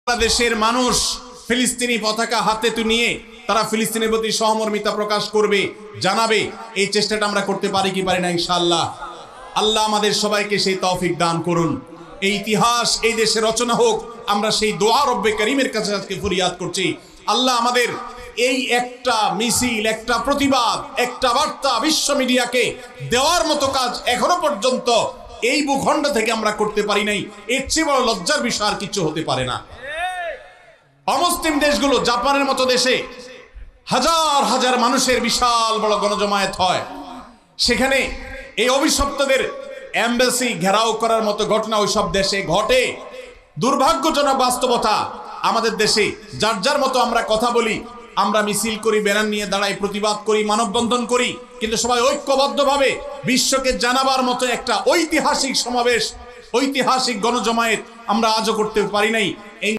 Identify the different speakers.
Speaker 1: বাংলাদেশের মানুষ ফিলিস্তিনি পতাকা হাতে নিয়ে তারা ফিলিস্তিনের প্রতি সহমর্মিতা প্রকাশ করবে, জানাবে। এই চেষ্টাটা আমরা করতে পারি কি পারি না? ইনশাআল্লাহ। আল্লাহ আমাদের সবাইকে সেই তৌফিক দান করুন। এই ইতিহাস এই দেশে রচনা হোক, আমরা সেই দোয়া রব্বে করিমের কাছে আজকে ফরিয়াদ করছি। আল্লাহ আমাদের এই একটা মিছিল, একটা প্রতিবাদ, একটা বার্তা বিশ্ব মিডিয়াকে দেওয়ার মতো কাজ এখনো পর্যন্ত এই ভূখণ্ড থেকে আমরা করতে পারি নাই। এর চেয়ে বড় লজ্জার বিষয় আর কিছু হতে পারে না। অমুসলিম দেশগুলো, জাপানের মতো দেশে হাজার হাজার মানুষের বিশাল বড় গণজমায়েত হয়, সেখানে এই অভিশপ্তদের এমবাসি ঘেরাও করার মতো ঘটনা ওই সব দেশে ঘটে। দুর্ভাগ্যজনক বাস্তবতা, আমাদের দেশে যার যার মতো আমরা কথা বলি, আমরা মিছিল করি, ব্যানার নিয়ে দাঁড়াই, প্রতিবাদ করি, মানববন্ধন করি, কিন্তু সবাই ঐক্যবদ্ধভাবে বিশ্বকে জানাবার মতো একটা ঐতিহাসিক সমাবেশ, ঐতিহাসিক গণজমায়েত আমরা আজও করতে পারি নাই।